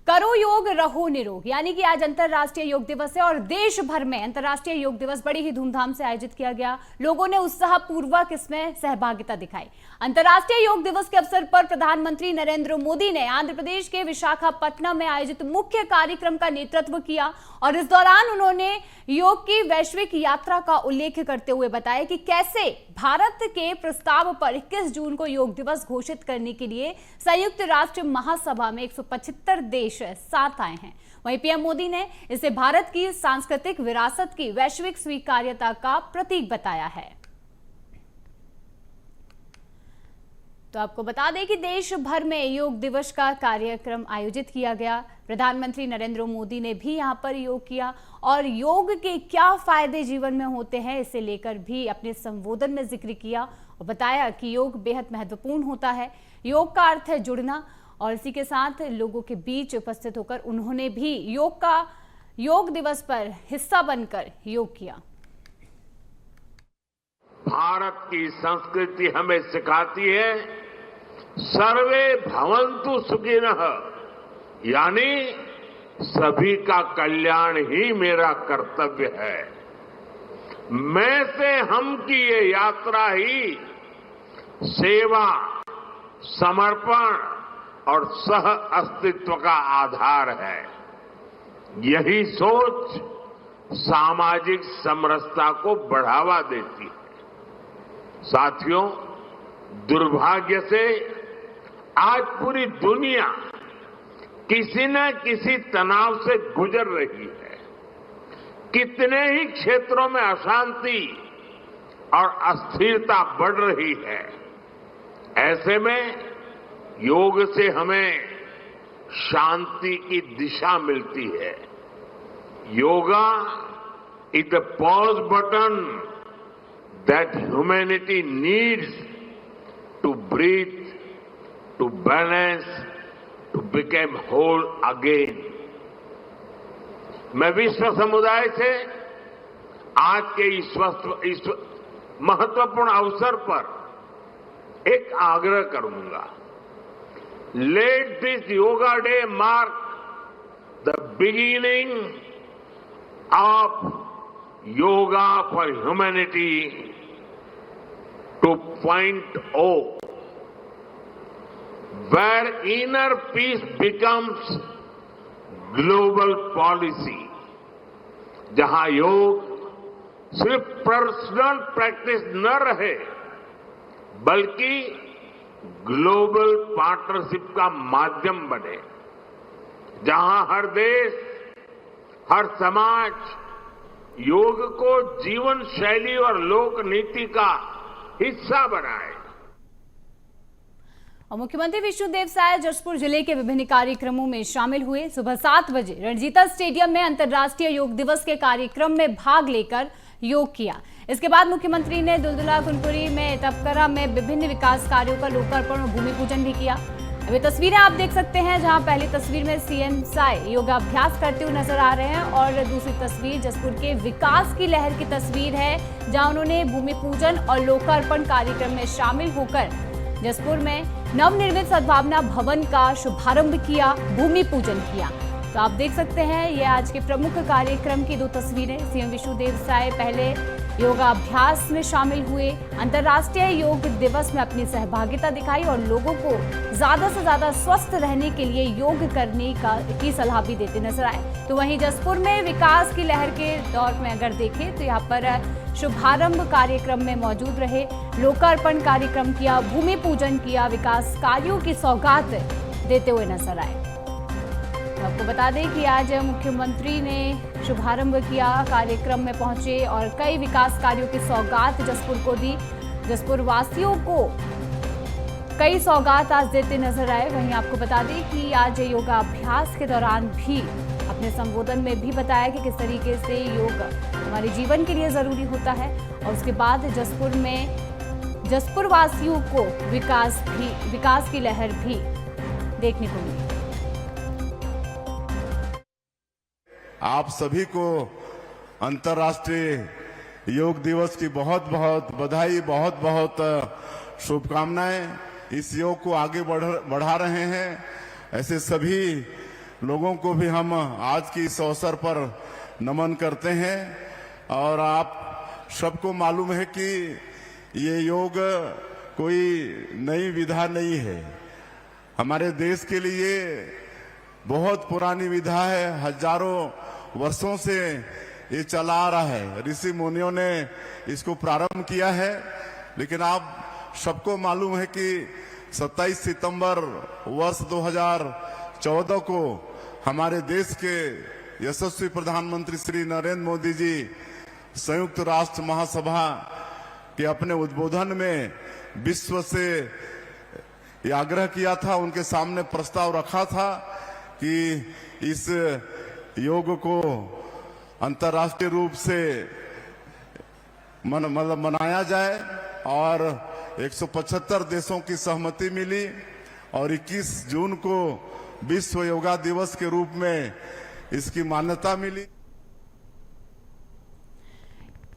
करो योग रहो निरोग, यानी कि आज अंतर्राष्ट्रीय योग दिवस है और देश भर में अंतर्राष्ट्रीय योग दिवस बड़ी ही धूमधाम से आयोजित किया गया। लोगों ने उत्साहपूर्वक इसमें सहभागिता दिखाई। अंतर्राष्ट्रीय योग दिवस के अवसर पर प्रधानमंत्री नरेंद्र मोदी ने आंध्र प्रदेश के विशाखापट्टनम में आयोजित मुख्य कार्यक्रम का नेतृत्व किया और इस दौरान उन्होंने योग की वैश्विक यात्रा का उल्लेख करते हुए बताया कि कैसे भारत के प्रस्ताव पर 21 जून को योग दिवस घोषित करने के लिए संयुक्त राष्ट्र महासभा में 175 देश साथ आए हैं। वहीं पीएम मोदी ने इसे भारत की सांस्कृतिक विरासत की वैश्विक स्वीकार्यता का प्रतीक बताया है। तो आपको बता दें कि देश भर में योग दिवस का कार्यक्रम आयोजित किया गया। प्रधानमंत्री नरेंद्र मोदी ने भी यहां पर योग किया और योग के क्या फायदे जीवन में होते हैं इसे लेकर भी अपने संबोधन में जिक्र किया और बताया कि योग बेहद महत्वपूर्ण होता है। योग का अर्थ है जुड़ना और इसी के साथ लोगों के बीच उपस्थित होकर उन्होंने भी योग दिवस पर हिस्सा बनकर योग किया। भारत की संस्कृति हमें सिखाती है सर्वे भवन्तु सुखिनः, यानी सभी का कल्याण ही मेरा कर्तव्य है। मैं से हम की ये यात्रा ही सेवा, समर्पण और सह अस्तित्व का आधार है। यही सोच सामाजिक समरसता को बढ़ावा देती है। साथियों, दुर्भाग्य से आज पूरी दुनिया किसी न किसी तनाव से गुजर रही है। कितने ही क्षेत्रों में अशांति और अस्थिरता बढ़ रही है। ऐसे में योग से हमें शांति की दिशा मिलती है। Yoga is the pause button that humanity needs to breathe, to balance, to become whole again. मैं विश्व समुदाय से आज के इस महत्वपूर्ण अवसर पर एक आग्रह करूंगा। Let this Yoga Day mark the beginning of Yoga for Humanity 2.0, where inner peace becomes global policy, जहां योग सिर्फ पर्सनल प्रैक्टिस न रहे बल्कि ग्लोबल पार्टनरशिप का माध्यम बने, जहां हर देश, हर समाज योग को जीवन शैली और लोक नीति का हिस्सा बनाए। और मुख्यमंत्री विष्णुदेव साय जशपुर जिले के विभिन्न कार्यक्रमों में शामिल हुए। सुबह 7 बजे रणजीता स्टेडियम में अंतर्राष्ट्रीय योग दिवस के कार्यक्रम में भाग लेकर योग किया। इसके बाद मुख्यमंत्री ने दुलदुला कुनकुरी में तपकरा में विभिन्न विकास कार्यों का लोकार्पण और भूमि पूजन भी किया। अभी तस्वीरें आप देख सकते हैं, जहां पहली तस्वीर में सीएम साय योगाभ्यास करते हुए नजर आ रहे हैं और दूसरी तस्वीर जसपुर के विकास की लहर की तस्वीर है, जहां उन्होंने भूमि पूजन और लोकार्पण कार्यक्रम में शामिल होकर जसपुर में नवनिर्मित सद्भावना भवन का शुभारंभ किया, भूमि पूजन किया। तो आप देख सकते हैं ये आज के प्रमुख कार्यक्रम की 2 तस्वीरें। सीएम विष्णुदेव साय पहले योगाभ्यास में शामिल हुए, अंतर्राष्ट्रीय योग दिवस में अपनी सहभागिता दिखाई और लोगों को ज्यादा से ज्यादा स्वस्थ रहने के लिए योग करने की सलाह भी देते नजर आए। तो वहीं जसपुर में विकास की लहर के दौर में अगर देखें तो यहाँ पर शुभारंभ कार्यक्रम में मौजूद रहे, लोकार्पण कार्यक्रम किया, भूमि पूजन किया, विकास कार्यों की सौगात देते हुए नजर आए। आपको बता दें कि आज मुख्यमंत्री ने शुभारंभ किया, कार्यक्रम में पहुंचे और कई विकास कार्यों की सौगात जसपुर को दी। जसपुर वासियों को कई सौगात आज देते नजर आए। वहीं आपको बता दें कि आज योगाभ्यास के दौरान भी अपने संबोधन में भी बताया कि किस तरीके से योग हमारे जीवन के लिए जरूरी होता है और उसके बाद जसपुर वासियों को विकास की लहर भी देखने को मिली। आप सभी को अंतर्राष्ट्रीय योग दिवस की बहुत बहुत बधाई, बहुत बहुत शुभकामनाएं। इस योग को आगे बढ़ा रहे हैं ऐसे सभी लोगों को भी हम आज की इस अवसर पर नमन करते हैं। और आप सबको मालूम है कि ये योग कोई नई विधा नहीं है, हमारे देश के लिए बहुत पुरानी विधा है, हजारों वर्षों से ये चला आ रहा है। ऋषि मुनियों ने इसको प्रारंभ किया है, लेकिन आप सबको मालूम है कि 27 सितंबर वर्ष 2014 को हमारे देश के यशस्वी प्रधानमंत्री श्री नरेंद्र मोदी जी संयुक्त राष्ट्र महासभा के अपने उद्बोधन में विश्व से ये आग्रह किया था, उनके सामने प्रस्ताव रखा था कि इस योग को अंतर्राष्ट्रीय रूप से मनाया जाए। और 175 देशों की सहमति मिली और 21 जून को विश्व योगा दिवस के रूप में इसकी मान्यता मिली।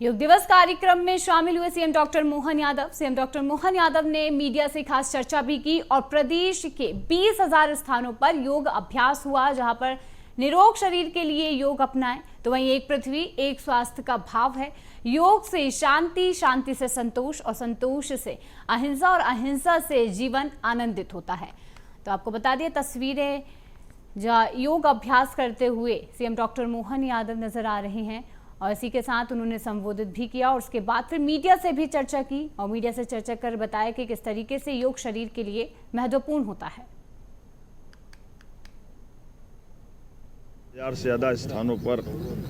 योग दिवस कार्यक्रम में शामिल हुए CM doctor Mohan Yadav. CM doctor Mohan Yadav ने मीडिया से खास चर्चा भी की और प्रदेश के 20,000 स्थानों पर योग अभ्यास हुआ, जहां पर निरोग शरीर के लिए योग अपनाएं। तो वहीं एक पृथ्वी एक स्वास्थ्य का भाव है। योग से शांति, शांति से संतोष और संतोष से अहिंसा और अहिंसा से जीवन आनंदित होता है। तो आपको बता दें तस्वीरें जहां योग अभ्यास करते हुए सीएम डॉक्टर मोहन यादव नजर आ रहे हैं और इसी के साथ उन्होंने संबोधित भी किया और उसके बाद फिर मीडिया से भी चर्चा की और मीडिया से चर्चा कर बताया कि किस तरीके से योग शरीर के लिए महत्वपूर्ण होता है। 1000 से ज़्यादा स्थानों पर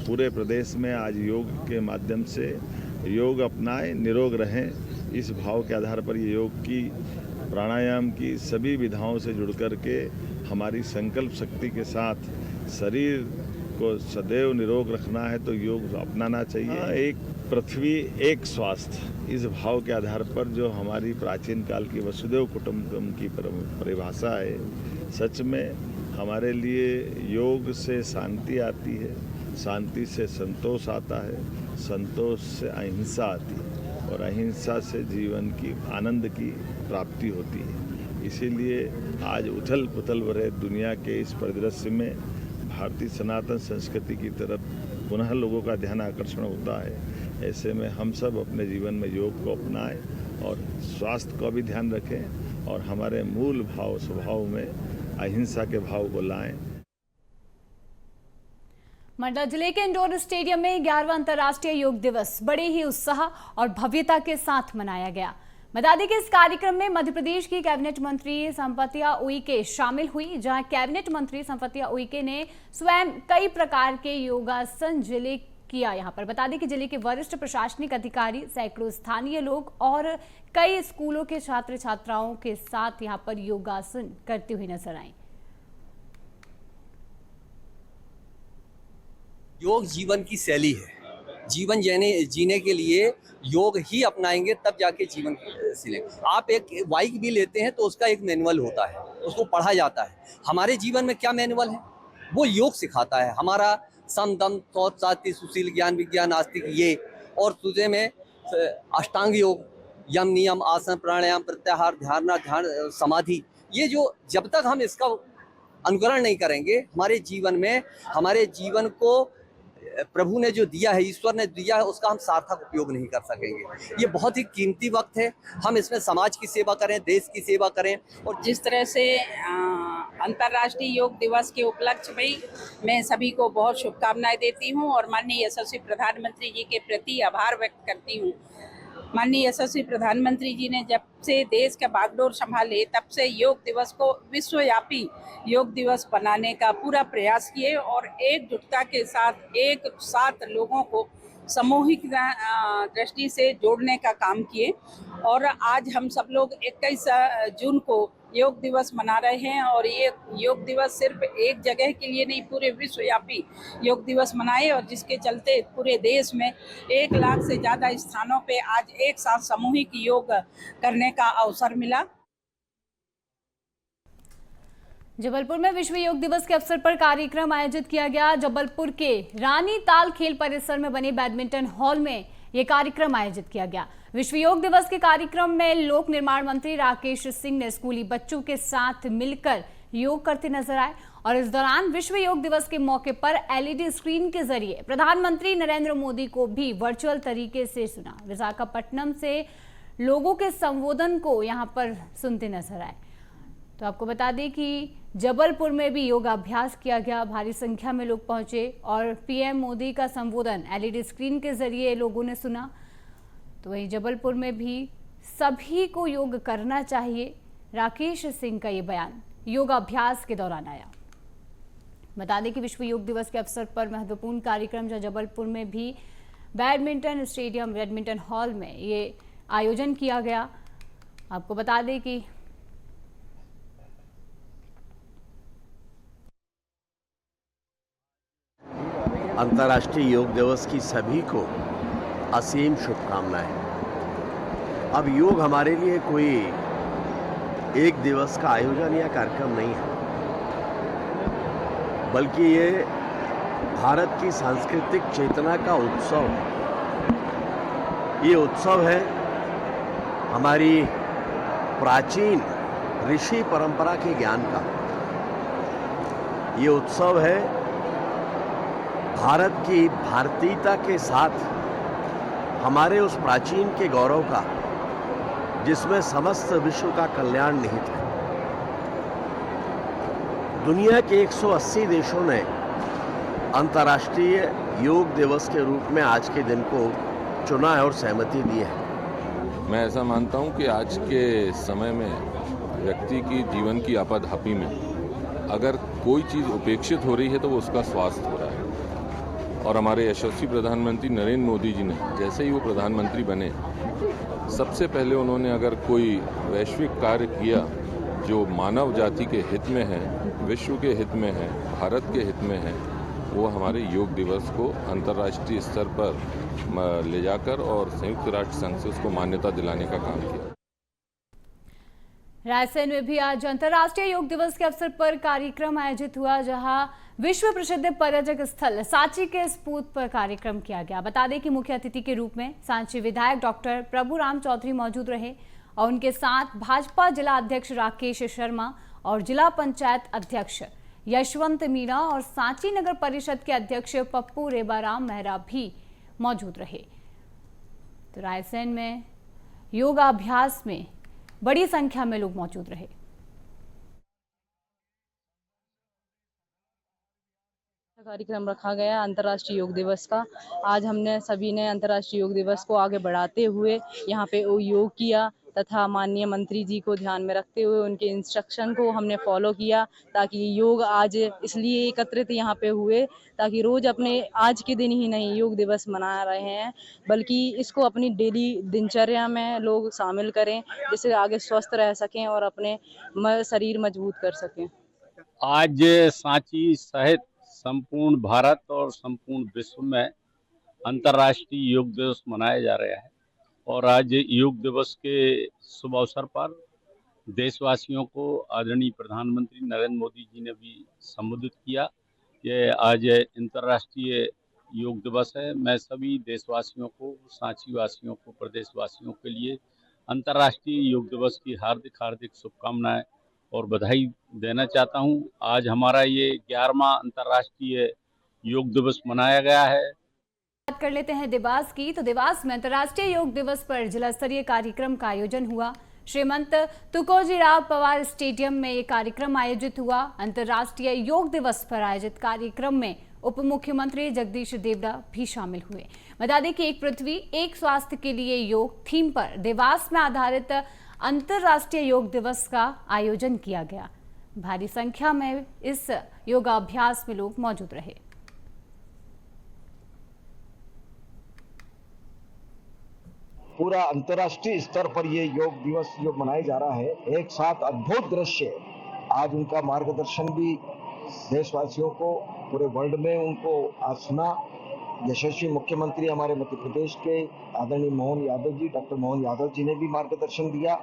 पूरे प्रदेश में आज योग के माध्यम से योग अपनाएं, निरोग रहें, इस भाव के आधार पर ये योग की, प्राणायाम की सभी विधाओं से जुड़ कर के हमारी संकल्प शक्ति के साथ शरीर को सदैव निरोग रखना है तो योग अपनाना चाहिए। एक पृथ्वी एक स्वास्थ्य, इस भाव के आधार पर जो हमारी प्राचीन काल की वसुदेव कुटुंबकम की परिभाषा है, सच में हमारे लिए योग से शांति आती है, शांति से संतोष आता है, संतोष से अहिंसा आती है और अहिंसा से जीवन की आनंद की प्राप्ति होती है। इसीलिए आज उथल पुथल भरे दुनिया के इस परिदृश्य में भारतीय सनातन संस्कृति की तरफ पुनः लोगों का ध्यान आकर्षण होता है। ऐसे में हम सब अपने जीवन में योग को अपनाएं और स्वास्थ्य का भी ध्यान रखें और हमारे मूल भाव स्वभाव में अहिंसा के भाव को लाएं। मंडला जिले के इंडोर स्टेडियम में 11वां अंतर्राष्ट्रीय योग दिवस बड़े ही उत्साह और भव्यता के साथ मनाया गया। बता दें कि इस कार्यक्रम में मध्य प्रदेश की कैबिनेट मंत्री संपतिया उइके शामिल हुई, जहां कैबिनेट मंत्री संपतिया उइके ने स्वयं कई प्रकार के योगासन जिले किया। यहां पर बता दें कि जिले के वरिष्ठ प्रशासनिक अधिकारी, सैकड़ों स्थानीय लोग और कई स्कूलों के छात्र छात्राओं के साथ यहां पर योगासन करते हुए नजर आए। योग जीवन की शैली है। जीवन जीने के लिए योग ही अपनाएंगे तब जाके जीवन सिलेंगे। आप एक बाइक भी लेते हैं तो उसका एक मैनुअल होता है, उसको पढ़ा जाता है। हमारे जीवन में क्या मैनुअल है? वो योग सिखाता है। हमारा सम दम सौच सात्विक सुशील ज्ञान विज्ञान आस्तिक ये, और तुझे में अष्टांग योग, यम नियम आसन प्राणायाम प्रत्याहार ध्यान समाधि, ये जो जब तक हम इसका अनुकरण नहीं करेंगे हमारे जीवन को प्रभु ने जो दिया है, ईश्वर ने दिया है, उसका हम सार्थक उपयोग नहीं कर सकेंगे। ये बहुत ही कीमती वक्त है। हम इसमें समाज की सेवा करें, देश की सेवा करें। और जिस तरह से अंतर्राष्ट्रीय योग दिवस के उपलक्ष्य में मैं सभी को बहुत शुभकामनाएं देती हूं और माननीय यशस्वी प्रधानमंत्री जी के प्रति आभार व्यक्त करती हूं। माननीय यशस्वी प्रधानमंत्री जी ने जब से देश का बागडोर संभाले तब से योग दिवस को विश्वव्यापी योग दिवस बनाने का पूरा प्रयास किए और एकजुटता के साथ एक साथ लोगों को सामूहिक दृष्टि से जोड़ने का काम किए। और आज हम सब लोग 21 जून को योग दिवस मना रहे हैं और ये योग दिवस सिर्फ एक जगह के लिए नहीं, पूरे विश्वव्यापी योग दिवस मनाए और जिसके चलते पूरे देश में 1 लाख से ज़्यादा स्थानों पे आज एक साथ सामूहिक योग करने का अवसर मिला। जबलपुर में विश्व योग दिवस के अवसर पर कार्यक्रम आयोजित किया गया। जबलपुर के रानी ताल खेल परिसर में बने बैडमिंटन हॉल में यह कार्यक्रम आयोजित किया गया। विश्व योग दिवस के कार्यक्रम में लोक निर्माण मंत्री राकेश सिंह ने स्कूली बच्चों के साथ मिलकर योग करते नजर आए और इस दौरान विश्व योग दिवस के मौके पर एलईडी स्क्रीन के जरिए प्रधानमंत्री नरेंद्र मोदी को भी वर्चुअल तरीके से सुना। विशाखापट्टनम से लोगों के संबोधन को यहां पर सुनते नजर आए। तो आपको बता दें कि जबलपुर में भी योगाभ्यास किया गया, भारी संख्या में लोग पहुंचे और पीएम मोदी का संबोधन एलईडी स्क्रीन के जरिए लोगों ने सुना। तो वहीं जबलपुर में भी सभी को योग करना चाहिए, राकेश सिंह का ये बयान योगाभ्यास के दौरान आया। बता दें कि विश्व योग दिवस के अवसर पर महत्वपूर्ण कार्यक्रम जो जबलपुर में भी बैडमिंटन स्टेडियम बैडमिंटन हॉल में ये आयोजन किया गया। आपको बता दें कि अंतर्राष्ट्रीय योग दिवस की सभी को असीम शुभकामनाएं। अब योग हमारे लिए कोई एक दिवस का आयोजन या कार्यक्रम नहीं है, बल्कि ये भारत की सांस्कृतिक चेतना का उत्सव है। ये उत्सव है हमारी प्राचीन ऋषि परंपरा के ज्ञान का। ये उत्सव है भारत की भारतीयता के साथ हमारे उस प्राचीन के गौरव का, जिसमें समस्त विश्व का कल्याण निहित है। दुनिया के 180 देशों ने अंतर्राष्ट्रीय योग दिवस के रूप में आज के दिन को चुना है और सहमति दी है। मैं ऐसा मानता हूं कि आज के समय में व्यक्ति की जीवन की आपाधापी में अगर कोई चीज़ उपेक्षित हो रही है तो वो उसका स्वास्थ्य हो रहा है। और हमारे यशस्वी प्रधानमंत्री नरेंद्र मोदी जी ने जैसे ही वो प्रधानमंत्री बने, सबसे पहले उन्होंने अगर कोई वैश्विक कार्य किया जो मानव जाति के हित में है, विश्व के हित में है, भारत के हित में है, वो हमारे योग दिवस को अंतर्राष्ट्रीय स्तर पर ले जाकर और संयुक्त राष्ट्र संघ से उसको मान्यता दिलाने का काम किया। रायसेन में भी आज अंतर्राष्ट्रीय योग दिवस के अवसर पर कार्यक्रम आयोजित हुआ, जहां विश्व प्रसिद्ध पर्यटक स्थल सांची के स्पूत पर कार्यक्रम किया गया। बता दें कि मुख्य अतिथि के रूप में सांची विधायक डॉक्टर प्रभुराम चौधरी मौजूद रहे और उनके साथ भाजपा जिला अध्यक्ष राकेश शर्मा और जिला पंचायत अध्यक्ष यशवंत मीणा और सांची नगर परिषद के अध्यक्ष पप्पू रेबाराम मेहरा भी मौजूद रहे। तो रायसेन में योगाभ्यास में बड़ी संख्या में लोग मौजूद रहे। कार्यक्रम रखा गया अंतर्राष्ट्रीय योग दिवस का। आज हमने सभी ने अंतर्राष्ट्रीय योग दिवस को आगे बढ़ाते हुए यहाँ पे योग किया तथा माननीय मंत्री जी को ध्यान में रखते हुए उनके इंस्ट्रक्शन को हमने फॉलो किया, ताकि योग आज इसलिए एकत्रित यहाँ पे हुए ताकि रोज अपने आज के दिन ही नहीं योग दिवस मना रहे हैं, बल्कि इसको अपनी डेली दिनचर्या में लोग शामिल करें, जिससे आगे स्वस्थ रह सकें और अपने शरीर मजबूत कर सकें। आज सांची सहित संपूर्ण भारत और संपूर्ण विश्व में अंतर्राष्ट्रीय योग दिवस मनाया जा रहा है और आज योग दिवस के शुभ अवसर पर देशवासियों को आदरणीय प्रधानमंत्री नरेंद्र मोदी जी ने भी संबोधित किया। ये आज अंतर्राष्ट्रीय योग दिवस है। मैं सभी देशवासियों को, सांची वासियों को, प्रदेशवासियों के लिए अंतर्राष्ट्रीय योग दिवस की हार्दिक हार्दिक शुभकामनाएं और बधाई देना चाहता हूं। आज हमारा ये 11वां अंतर्राष्ट्रीय योग दिवस मनाया गया है। बात कर लेते हैं देवास की। तो देवास में अंतर्राष्ट्रीय योग दिवस पर जिला स्तरीय कार्यक्रम का आयोजन हुआ। श्रीमंत तुकोजीराव पवार स्टेडियम में ये कार्यक्रम आयोजित हुआ। अंतर्राष्ट्रीय योग दिवस पर आयोजित कार्यक्रम में उप मुख्यमंत्री जगदीश देवड़ा भी शामिल हुए। बता दें कि एक पृथ्वी एक स्वास्थ्य के लिए योग थीम पर देवास में आधारित अंतर्राष्ट्रीय योग दिवस का आयोजन किया गया। भारी संख्या में इस योगाभ्यास में लोग मौजूद रहे। पूरा अंतर्राष्ट्रीय स्तर पर ये योग दिवस जो मनाया जा रहा है, एक साथ अद्भुत दृश्य। आज उनका मार्गदर्शन भी देशवासियों को, पूरे वर्ल्ड में उनको आज सुना। यशस्वी मुख्यमंत्री हमारे मध्य प्रदेश के आदरणीय मोहन यादव जी, डॉक्टर मोहन यादव जी ने भी मार्गदर्शन दिया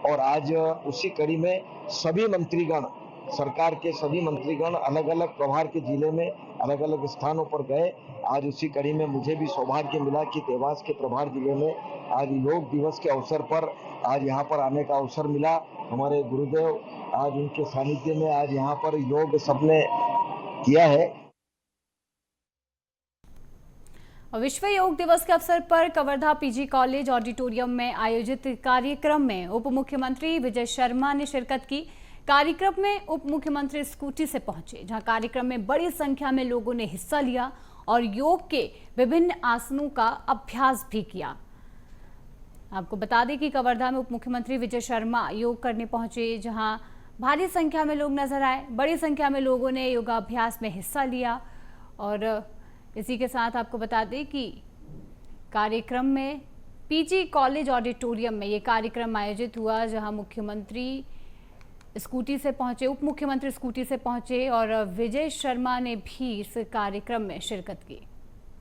और आज उसी कड़ी में सभी मंत्रीगण, सरकार के सभी मंत्रीगण अलग अलग प्रभार के जिले में अलग अलग स्थानों पर गए। आज उसी कड़ी में मुझे भी सौभाग्य मिला कि देवास के प्रभार जिले में आज योग दिवस के अवसर पर आज यहाँ पर आने का अवसर मिला। हमारे गुरुदेव आज उनके सानिध्य में आज यहाँ पर योग सबने किया है। विश्व योग दिवस के अवसर पर कवर्धा पीजी कॉलेज ऑडिटोरियम में आयोजित कार्यक्रम में उप मुख्यमंत्री विजय शर्मा ने शिरकत की। कार्यक्रम में उप मुख्यमंत्री स्कूटी से पहुंचे, जहां कार्यक्रम में बड़ी संख्या में लोगों ने हिस्सा लिया और योग के विभिन्न आसनों का अभ्यास भी किया। आपको बता दें कि कवर्धा में उप मुख्यमंत्री विजय शर्मा योग करने पहुंचे, जहां भारी संख्या में लोग नजर आए। बड़ी संख्या में लोगों ने योगाभ्यास में हिस्सा लिया। और इसी के साथ आपको बता दें कि कार्यक्रम में पीजी कॉलेज ऑडिटोरियम में ये कार्यक्रम आयोजित हुआ, जहां मुख्यमंत्री स्कूटी से पहुंचे, उप मुख्यमंत्री स्कूटी से पहुंचे और विजय शर्मा ने भी इस कार्यक्रम में शिरकत की।